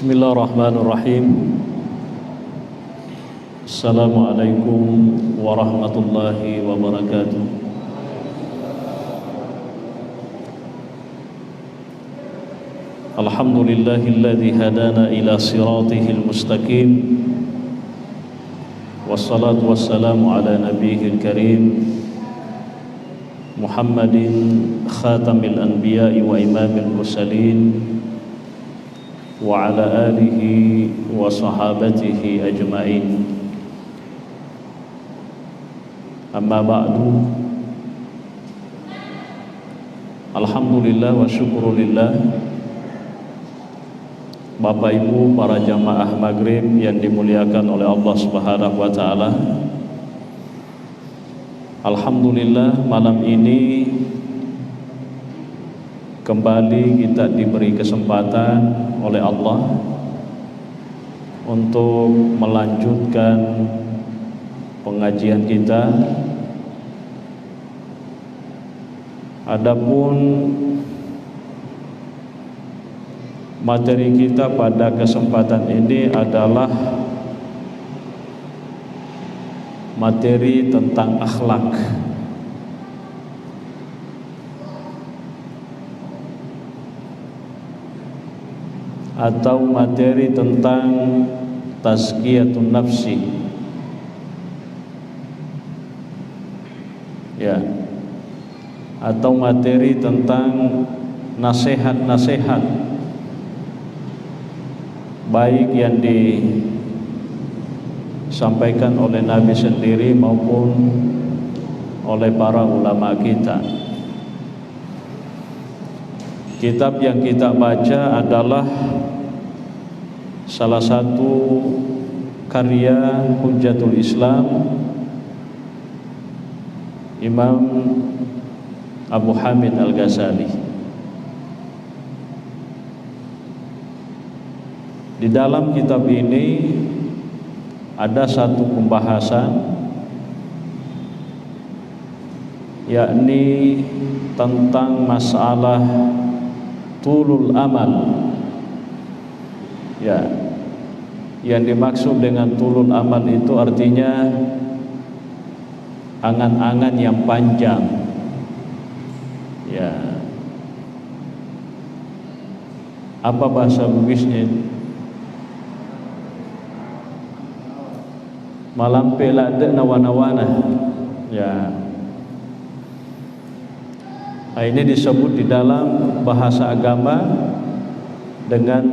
Bismillahirrahmanirrahim. Assalamualaikum warahmatullahi wabarakatuh. Alhamdulillahilladzi hadana ila siratihil mustaqim. Wassalatu wassalamu ala nabiyil karim Muhammadin khatamil anbiya'i wa imamil mursalin wa ala alihi wa sahabatihi ajma'in. Amma ba'du. Alhamdulillah wa syukurulillah, Bapak Ibu para jamaah maghrib yang dimuliakan oleh Allah Subhanahu wa ta'ala. Alhamdulillah, malam ini kembali kita diberi kesempatan oleh Allah untuk melanjutkan pengajian kita. Adapun materi kita pada kesempatan ini adalah materi tentang akhlak. Atau materi tentang tazkiyatun nafsi. Ya. Atau materi tentang nasihat-nasihat baik yang disampaikan oleh Nabi sendiri maupun oleh para ulama kita. Kitab yang kita baca adalah salah satu karya Hujjatul Islam Imam Abu Hamid Al-Ghazali. Di dalam kitab ini ada satu pembahasan, yakni tentang masalah tulul amal. Ya, yang dimaksud dengan tulul amal itu artinya angan-angan yang panjang. Ya, apa bahasa Bugisnya? Malampe lade nawana-wana. Ya. Ini disebut di dalam bahasa agama dengan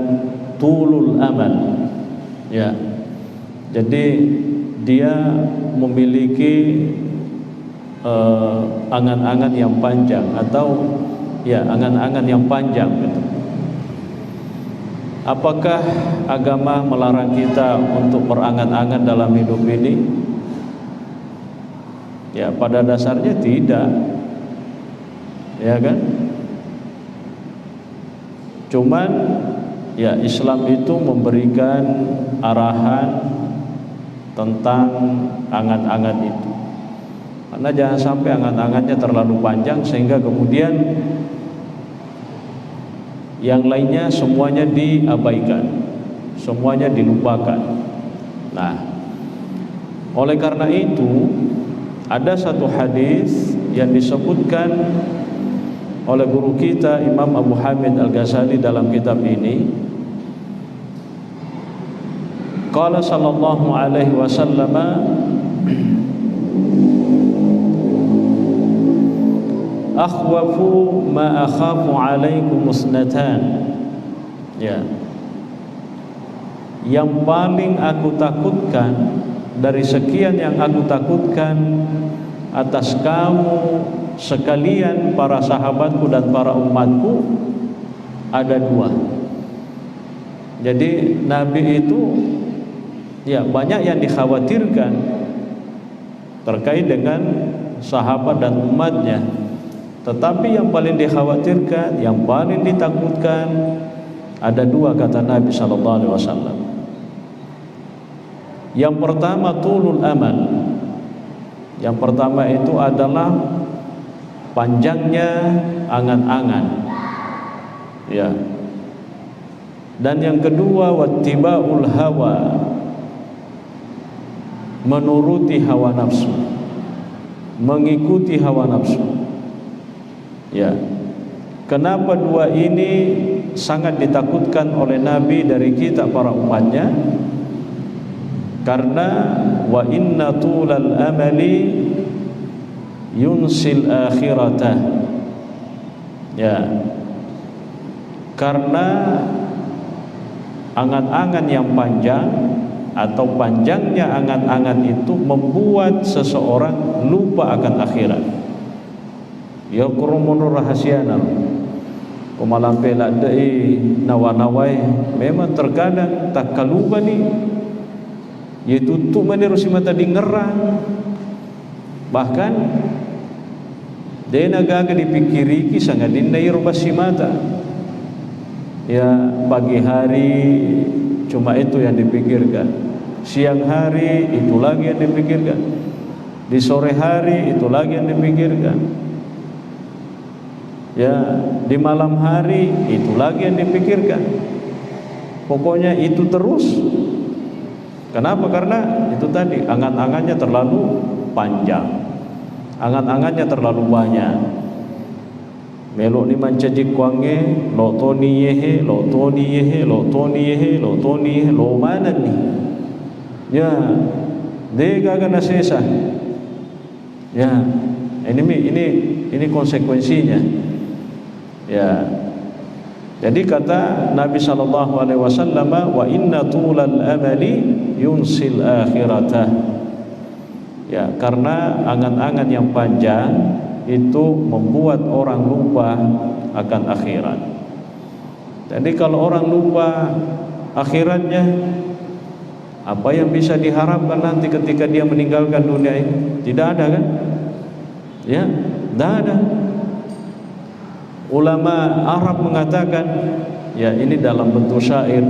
tulul amal. Ya. Jadi dia memiliki angan-angan yang panjang atau ya angan-angan yang panjang gitu. Apakah agama melarang kita untuk berangan-angan dalam hidup ini? Ya, pada dasarnya tidak. Ya kan? Cuman ya Islam itu memberikan arahan tentang angan-angan itu. Karena jangan sampai angan-angannya terlalu panjang sehingga kemudian yang lainnya semuanya diabaikan, semuanya dilupakan. Nah, oleh karena itu ada satu hadis yang disebutkan oleh guru kita Imam Abu Hamid Al-Ghazali dalam kitab ini. Qala sallallahu alaihi wasallam, akhwafu ma akhafu alaikum musnatan. Ya. Yang paling aku takutkan dari sekian yang aku takutkan atas kamu sekalian para sahabatku dan para umatku ada dua. Jadi Nabi itu ya banyak yang dikhawatirkan terkait dengan sahabat dan umatnya. Tetapi yang paling dikhawatirkan, yang paling ditakutkan ada dua, kata Nabi SAW. Yang pertama tulul amal. Yang pertama itu adalah panjangnya angan-angan. Ya. Dan yang kedua, wattiba'ul hawa, menuruti hawa nafsu, mengikuti hawa nafsu. Ya. Kenapa dua ini sangat ditakutkan oleh Nabi dari kita para umatnya? Karena wa inna tulal amali yunsil akhiratah. Ya. Karena angan-angan yang panjang atau panjangnya angan-angan itu membuat seseorang lupa akan akhirat. Ya kurumun rahasiana kumalampe ladai nawanawai memang terkadang tak kaluba ni yaitu tu menerusi mata di ngerang, bahkan dia nagaga dipikiri kisah ngadindai rubasi mata. Ya pagi hari cuma itu yang dipikirkan, siang hari itu lagi yang dipikirkan, di sore hari itu lagi yang dipikirkan. Ya, di malam hari itu lagi yang dipikirkan. Pokoknya itu terus. Kenapa? Karena itu tadi angan-angannya terlalu panjang, angan-angannya terlalu banyak. Melok ni mancajik kuange, lo toni yehe, lo toni yehe, lo toni yehe, lo toni yehe, lo mana ni? Ya, dega kana sesa. Ya, ini konsekuensinya. Ya. Jadi kata Nabi sallallahu alaihi wasallam, wa inna tulal amali yunsil akhiratah. Ya, karena angan-angan yang panjang itu membuat orang lupa akan akhirat. Jadi kalau orang lupa akhiratnya, apa yang bisa diharapkan nanti ketika dia meninggalkan dunia ini? Tidak ada kan? Ya, tidak ada. Ulama Arab mengatakan, ya ini dalam bentuk syair,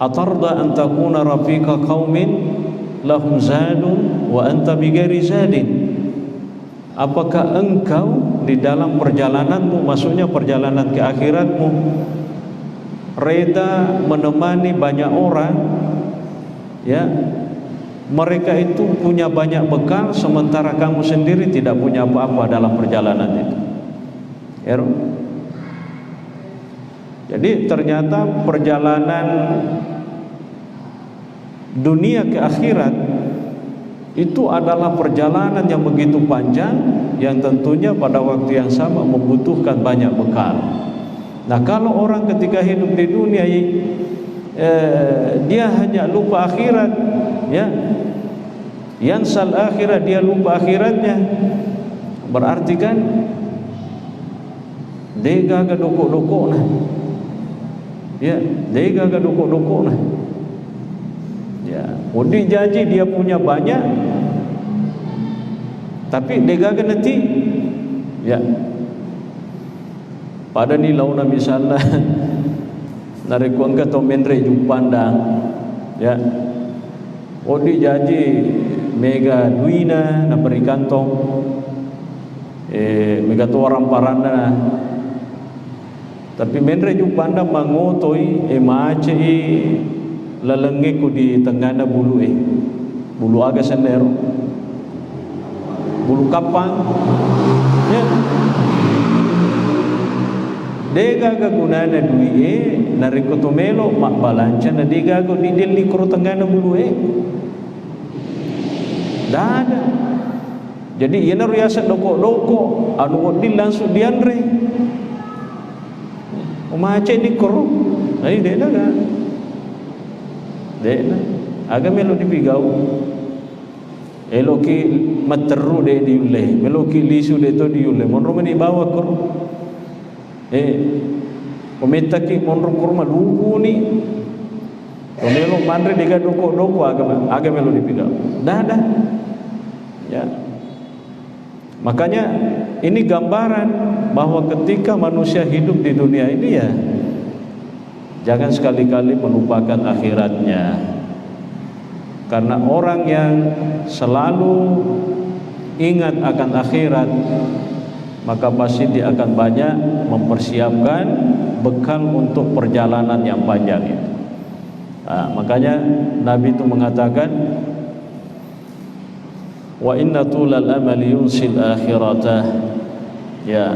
atarda an takuna rafiqa qaumin lahum zadun wa anta bighairi zadin. Apakah engkau di dalam perjalananmu, maksudnya perjalanan ke akhiratmu, reda menemani banyak orang, ya mereka itu punya banyak bekal sementara kamu sendiri tidak punya apa-apa dalam perjalanan itu. Ya. Jadi ternyata perjalanan dunia ke akhirat itu adalah perjalanan yang begitu panjang, yang tentunya pada waktu yang sama membutuhkan banyak bekal. Nah, kalau orang ketika hidup di dunia dia hanya lupa akhirat, ya, yansal akhirat, dia lupa akhiratnya, berarti kan dega ga doko-doko nah. Ya, dega ga doko-doko nah. Ya, udah janji dia punya banyak, tapi dega ga nanti. Ya. Pada ni launa misalnya narikuang ka to menre jupandang. Ya. Udah janji mega duina na perikantong mega to orang paranda. Tapi menre jupanda mangotoi maace lalenge ko di tengana bulu bulu aga sendero bulu kapang, ya dega ga gunana dui nariko to melo mak balanca na dega go di del likro tengana bulu dada. Jadi ieu na riasa doko-doko anu wadil langsung dianre umace ni koro ai dena ga dena aga melo dipigau eloki materu de diulle meloki lisu de to diulle monro meni bawa koro kometaki monro koro malugu ni melo mandre dega doko aga melo dipigau dada. Ya, makanya ini gambaran bahwa ketika manusia hidup di dunia ini, ya jangan sekali-kali melupakan akhiratnya. Karena orang yang selalu ingat akan akhirat, maka pasti dia akan banyak mempersiapkan bekal untuk perjalanan yang panjang itu. Makanya Nabi itu mengatakan, wa inna tulal amali yunsil akhiratah. Ya.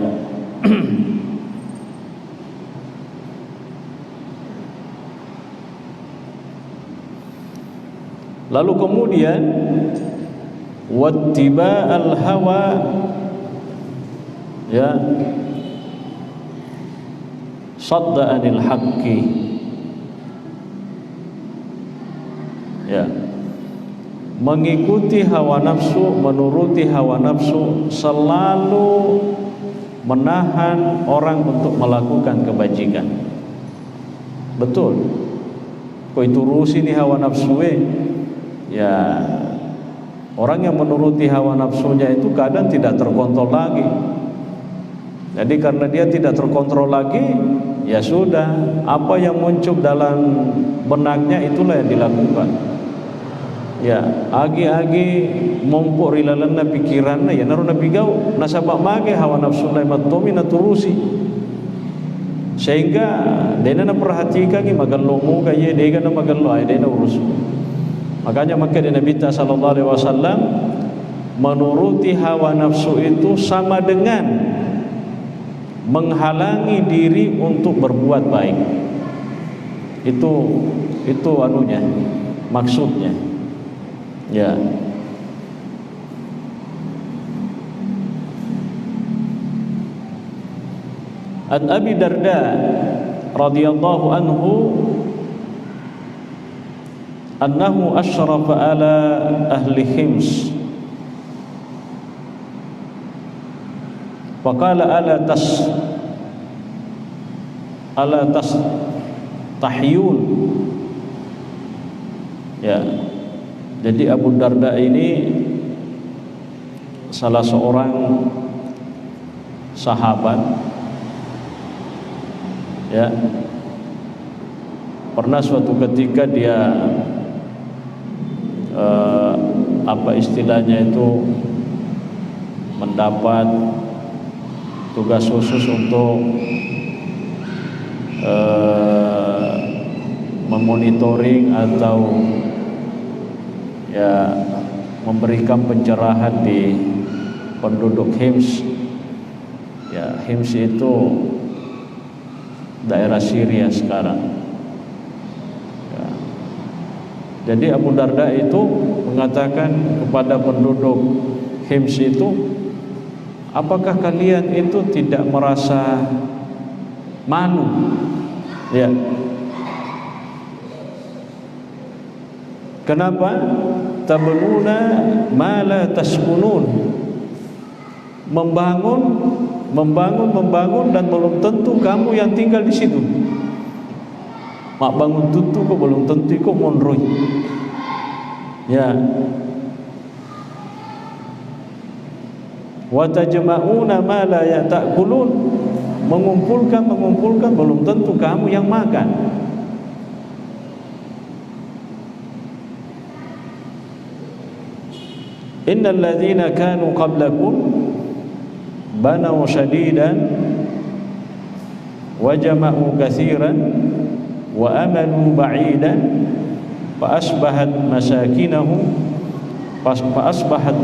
Lalu kemudian wattiba'al hawa, ya, sadda anil haqqi, ya, mengikuti hawa nafsu, menuruti hawa nafsu, selalu menahan orang untuk melakukan kebajikan. Betul, kau turusi nih hawa nafsu, ya, orang yang menuruti hawa nafsunya itu kadang tidak terkontrol lagi. Jadi karena dia tidak terkontrol lagi, ya sudah, apa yang muncul dalam benaknya itulah yang dilakukan. Ya, agi-agi mompok rilalana pikiranna, ya naruh nabi gau nasabak mage hawa nafsu na matomi na turusi, sehingga dena na perhatikan magallo mo kaya dega na magallo ay dena urus. Makanya maka Nabi sallallahu alaihi wasallam menuruti hawa nafsu itu sama dengan menghalangi diri untuk berbuat baik. Itu anunya, maksudnya. Ya. An Abi Darda radhiyallahu anhu annahu asyrafa ala ahli Hims faqala ala tas tahyun. Ya, jadi Abu Darda ini salah seorang sahabat, ya, pernah suatu ketika dia apa istilahnya itu, mendapat tugas khusus untuk memonitoring atau ya memberikan pencerahan di penduduk Hims. Ya, Hims itu daerah Syria sekarang. Jadi Abu Darda itu mengatakan kepada penduduk Hims itu, apakah kalian itu tidak merasa malu? Ya. Kenapa? Tabnuna ma la taskunun. Membangun dan belum tentu kamu yang tinggal di situ. Mak bangun tutu kok belum tentu kok monroy. Ya. Wa tajma'una ma la ya'kulun. Mengumpulkan belum tentu kamu yang makan. Innal ladzina kanu qablakum banaw shadidan wa jama'u katsiran wa amanu ba'idan fa asbahat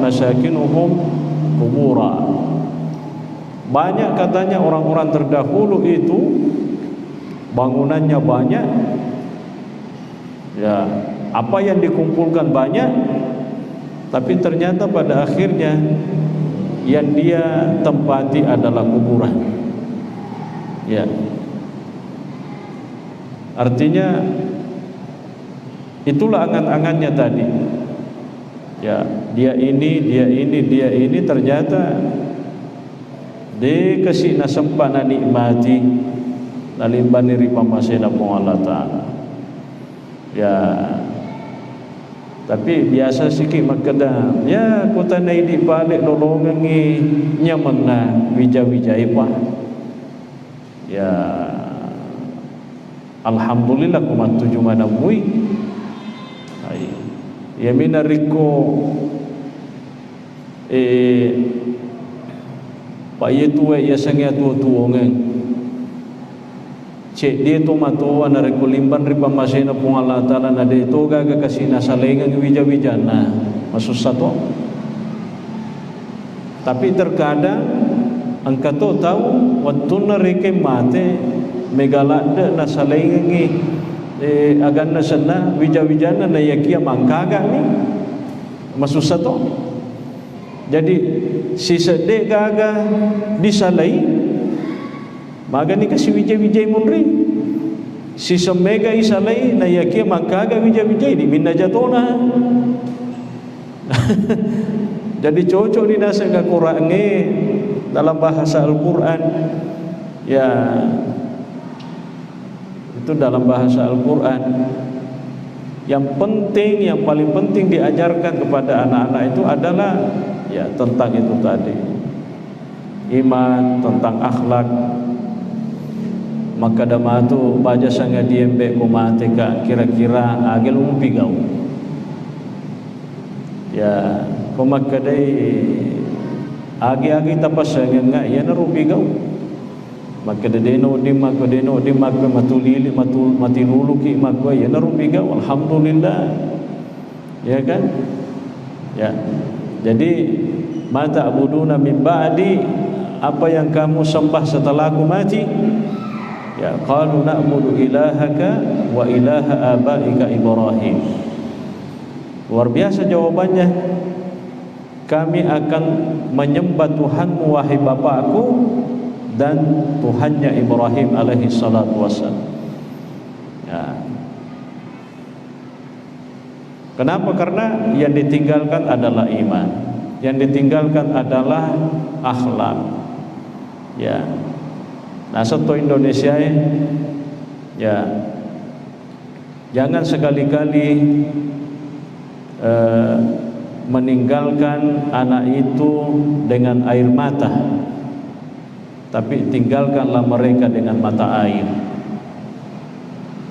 masakinuhum kubura. Banyak katanya orang-orang terdahulu itu bangunannya banyak, ya, apa yang dikumpulkan banyak, tapi ternyata pada akhirnya yang dia tempati adalah kuburan. Ya. Artinya itulah angan-angannya tadi. Ya, dia ini ternyata dikasih nasempana nikmati nalimbani ripamasena Allah Ta'ala. Ya, tapi biasa sikit makada, ya kota nai di balik lolongan ni nyaman na wija-wija ipa. Ya, alhamdulillah kumat tujuh mana mui. Ya minariko pa ye tuwe ya sangia tua ngeng cek dia tu matoa na rekulimban riba masena pung Allah Ta'ala na de toga ga kasina salengang wija-wijana maksud satu. Tapi terkadang angka tu tahu waktu na reke mate megalada na salengang agan na sana wija-wijana na yakia mangkaga ni maksud satu. Jadi si sedek gaga disalai maga ni kasi wija-wijay munri si semega isalai na yakia mangkaga wija-wijay di minna jatona. Jadi cocok ni nasa ka Qur'ane dalam bahasa Al-Qur'an ya, itu dalam bahasa Al-Qur'an. Yang penting, yang paling penting diajarkan kepada anak-anak itu adalah ya tentang itu tadi, iman, tentang akhlak. Maka dama tu baca sanga diembe ko mate ka kira-kira agel umpigau ya ko makadai agi-agi tapas sanga ya na rupigau maka deno di mak matulili matinulu ki mak ya na rupigau alhamdulillah ya kan ya. Jadi mata abuduna min ba'di, apa yang kamu sembah setelah aku mati? Ya, qalu na'budu ilahaka wa ilaha abaika Ibrahim. Luar biasa jawabannya. Kami akan menyembah Tuhanmu wahai bapakku dan Tuhannya Ibrahim alaihi salatu wassalam. Ya. Kenapa? Karena yang ditinggalkan adalah iman, yang ditinggalkan adalah akhlak. Ya. Nah, satu Indonesia ya, jangan sekali-kali meninggalkan anak itu dengan air mata, tapi tinggalkanlah mereka dengan mata air.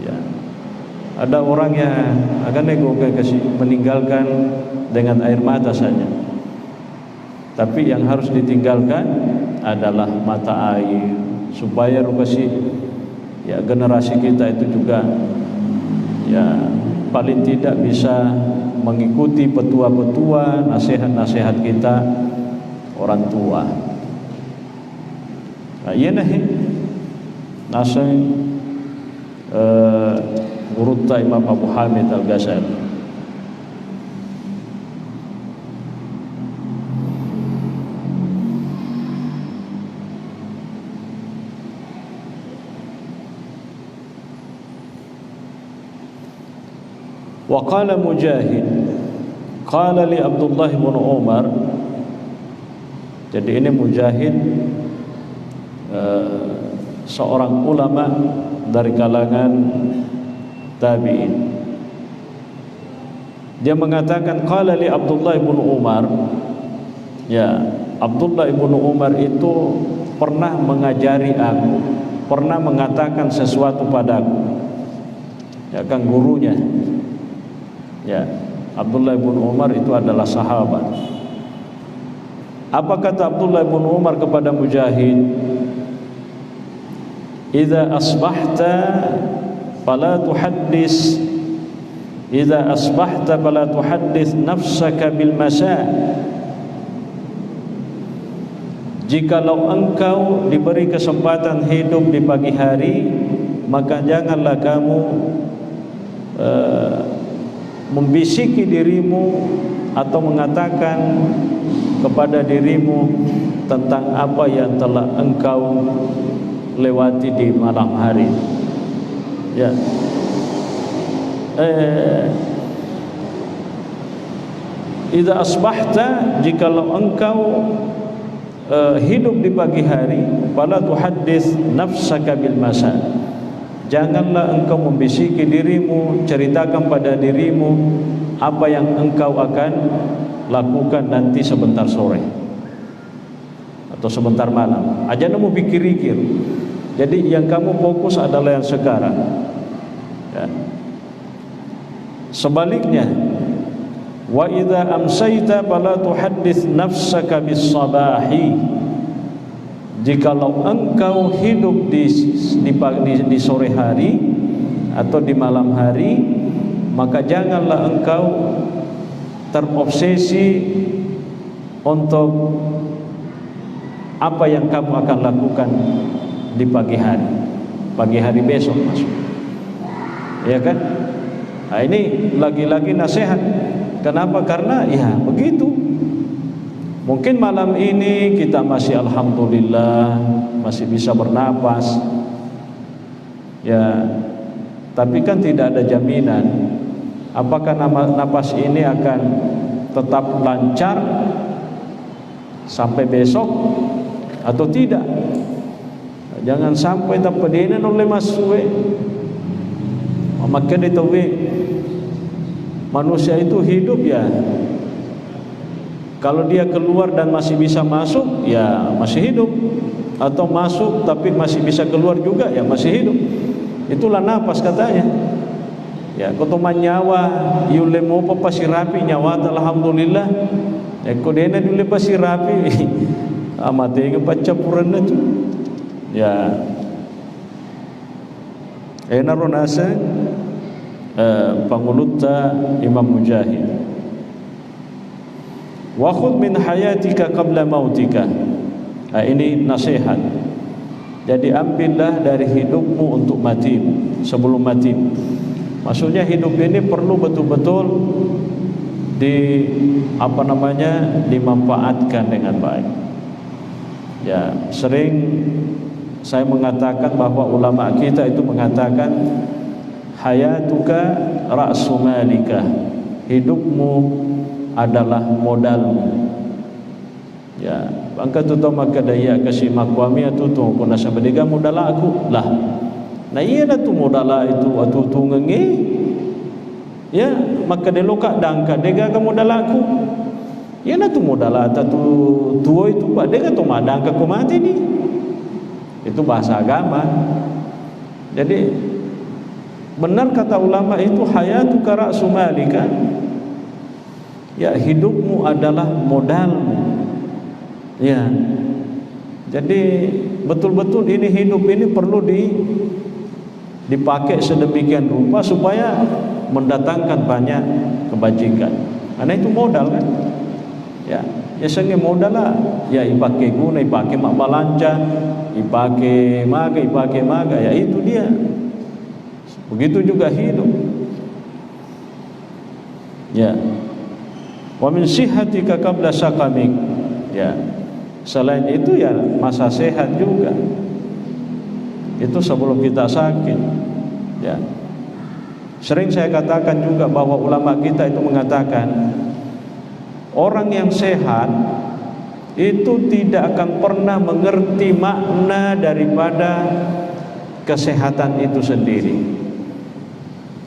Ya. Ada orang yang akan kasih meninggalkan dengan air mata saja, tapi yang harus ditinggalkan adalah mata air, supaya rupasi ya generasi kita itu juga ya paling tidak bisa mengikuti petua-petua, nasihat-nasihat kita orang tua. Nah, iya nih nasihat Gurutta Imam Abu Hamid Al-Ghazali. Wa qala Mujahid qala li Abdullah bin Umar. Jadi ini Mujahid seorang ulama dari kalangan tabi'in. Dia mengatakan qala li Abdullah bin Umar. Ya, Abdullah bin Umar itu pernah mengajari aku, pernah mengatakan sesuatu padaku. Ya kan gurunya. Ya, Abdullah bin Umar itu adalah sahabat. Apa kata Abdullah bin Umar kepada Mujahid? Idza asbahta fala tuhaddis, idza asbahta fala tuhaddis nafsaka bil masa. Jikalau engkau diberi kesempatan hidup di pagi hari, maka janganlah kamu membisiki dirimu atau mengatakan kepada dirimu tentang apa yang telah engkau lewati di malam hari. Ya. Idza asbahta, jikalau engkau hidup di pagi hari, fala tuhaddits nafsaka bil masa. Janganlah engkau membisiki dirimu, ceritakan pada dirimu apa yang engkau akan lakukan nanti sebentar sore atau sebentar malam. Aja kamu pikir-pikir. Jadi yang kamu fokus adalah yang sekarang. Ya. Sebaliknya, wa idza amsayta fala tuhaddits nafsaka bis sabahi. jikalau engkau hidup di sore hari atau di malam hari, maka janganlah engkau terobsesi untuk apa yang kamu akan lakukan di pagi hari besok maksudnya, ya kan? Nah, ini lagi-lagi nasihat. Kenapa? Karena ya begitu. Mungkin malam ini kita masih alhamdulillah masih bisa bernapas, ya, tapi kan tidak ada jaminan apakah napas ini akan tetap lancar sampai besok atau tidak. Jangan sampai tapadinan oleh masue. Maka ditahui manusia itu hidup ya, kalau dia keluar dan masih bisa masuk ya masih hidup, atau masuk tapi masih bisa keluar juga ya masih hidup. Itulah napas katanya. Ya, kotoman nyawa yule mo papasirapi nyawa alhamdulillah. Ya kodena yule pasirapi amate ke pacapuran na tu. Ya. Naronasa pangulutta Imam Mujahid. Wa khudh min hayatika qabla mautika. Ini nasihat. Jadi ambillah dari hidupmu untuk mati, sebelum mati. Maksudnya hidup ini perlu betul-betul dimanfaatkan dengan baik. Ya, sering saya mengatakan bahwa ulama kita itu mengatakan hayatuka ra'su malika, hidupmu adalah modalmu. Ya, bangka tu tahu maka daya kasih makwami tu tu kuna sabadiga modal aku lah. Nah iya dah tu modal itu atu tu ngenge. Ya, maka deloka dangka dega ka modal aku. Ya na tu modal ata tu tuo itu pak dega tu madangka ko mati ni. Itu bahasa agama. Jadi benar kata ulama itu hayatuka ra'su malika. Ya, hidupmu adalah modalmu. Ya. Jadi betul-betul ini hidup ini perlu dipakai sedemikian rupa supaya mendatangkan banyak kebajikan. Karena itu modal kan. Ya, biasanya modal lah. Ya ipakai guna, ipakai mak balanja, ipakai maga, ya itu dia. Begitu juga hidup. Ya. Wa min sihhatika qabla saqamik. Ya. Selain itu ya masa sehat juga. Itu sebelum kita sakit. Ya. Sering saya katakan juga bahwa ulama kita itu mengatakan orang yang sehat itu tidak akan pernah mengerti makna daripada kesehatan itu sendiri.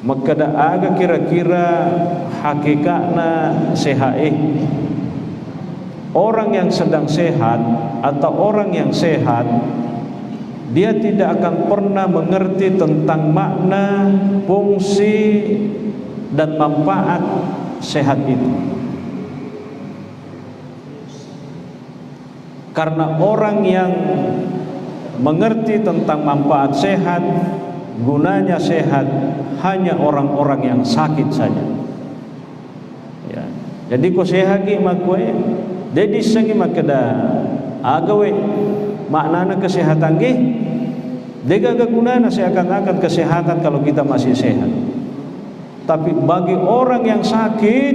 Maka ada kira-kira hakikatna sehat. Orang yang sedang sehat atau orang yang sehat, dia tidak akan pernah mengerti tentang makna, fungsi dan manfaat sehat itu. Karena orang yang mengerti tentang manfaat sehat, gunanya sehat, hanya orang-orang yang sakit saja. Ya. Jadi ko sehat ki makwe, jadi sangi makada agawe maknana kesehatan ki, dega gunana seakan-akan kesehatan kalau kita masih sehat. Tapi bagi orang yang sakit,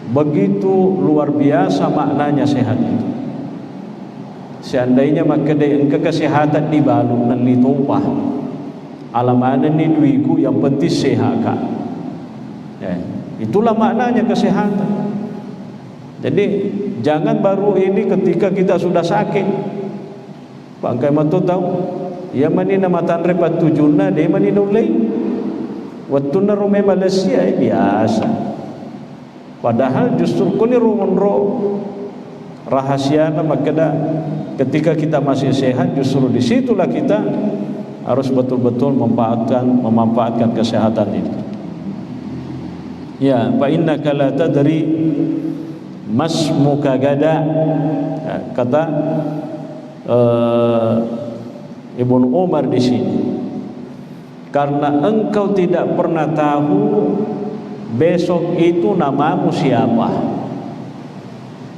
begitu luar biasa maknanya sehat itu. Seandainya makadai engke kesehatan di balu nan litopah alamanan ni duiku yang penting sehat kak. Ya, itulah maknanya kesehatan. Jadi jangan baru ini ketika kita sudah sakit. Bangkai matu tahu, ya manina matan repat tujuna de manina ulai. Wattuna rume Malaysia biasa. Padahal justru kuni rumunro rahasia makada ketika kita masih sehat, justru disitulah kita harus betul-betul memanfaatkan kesehatan ini. Ya, fa innaka la tadri masmuka gada, ya, kata Ibnu Umar di sini, karena engkau tidak pernah tahu besok itu namamu siapa.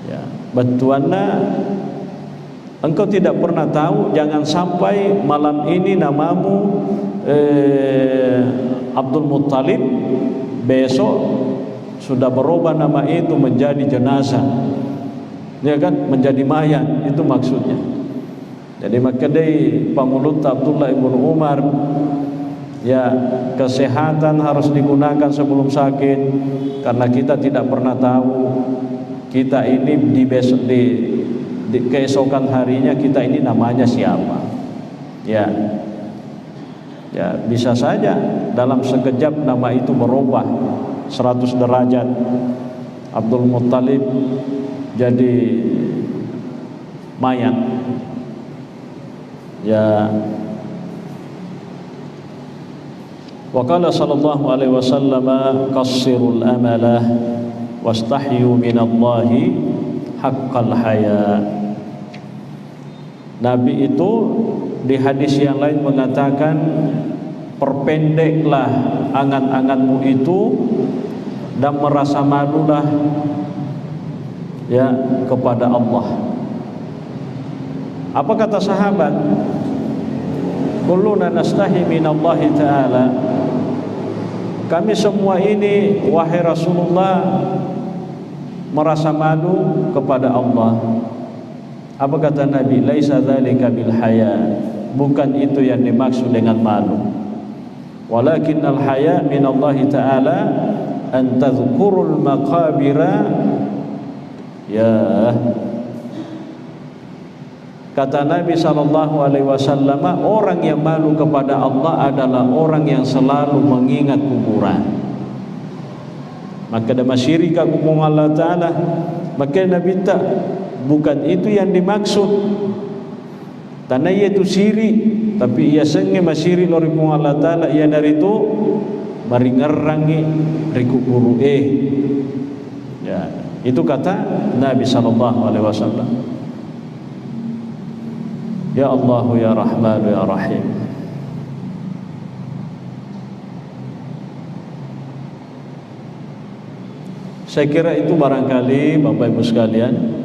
Ya, batuanna engkau tidak pernah tahu, jangan sampai malam ini namamu Abdul Muttalib, besok sudah berubah nama itu menjadi jenazah, ya kan, menjadi mayat, itu maksudnya. Jadi maka dari pamulut Abdullah ibn Umar, ya, kesehatan harus digunakan sebelum sakit, karena kita tidak pernah tahu kita ini di besok di keesokan harinya kita ini namanya siapa. Ya, ya, bisa saja dalam sekejap nama itu berubah 100 derajat. Abdul Muttalib jadi mayat. Ya, wa qala sallallahu alaihi wasallam qassirul amala wastahyu minallahi haqqal haya. Nabi itu di hadis yang lain mengatakan, perpendeklah angan-anganmu itu dan merasa malulah, ya, kepada Allah. Apa kata sahabat? Kulluna nastahi minallahi ta'ala. Kami semua ini, wahai Rasulullah, merasa malu kepada Allah. Apa kata Nabi? Laisa dzalika bil haya. Bukan itu yang dimaksud dengan malu. Walakinnal haya minallahi ta'ala an tadhkurul maqabira. Ya, kata Nabi SAW, orang yang malu kepada Allah adalah orang yang selalu mengingat kuburan. Maka ada masyiri kagung Allah Ta'ala. Maka Nabi tak, bukan itu yang dimaksud. Tanah ia itu siri, tapi ia senge masyiri lori kung Allah Ta'ala, ia dari itu maringerangi riku guru ya, itu kata Nabi SAW. Ya Allah ya Rahman ya Rahim. Saya kira itu barangkali Bapak Ibu sekalian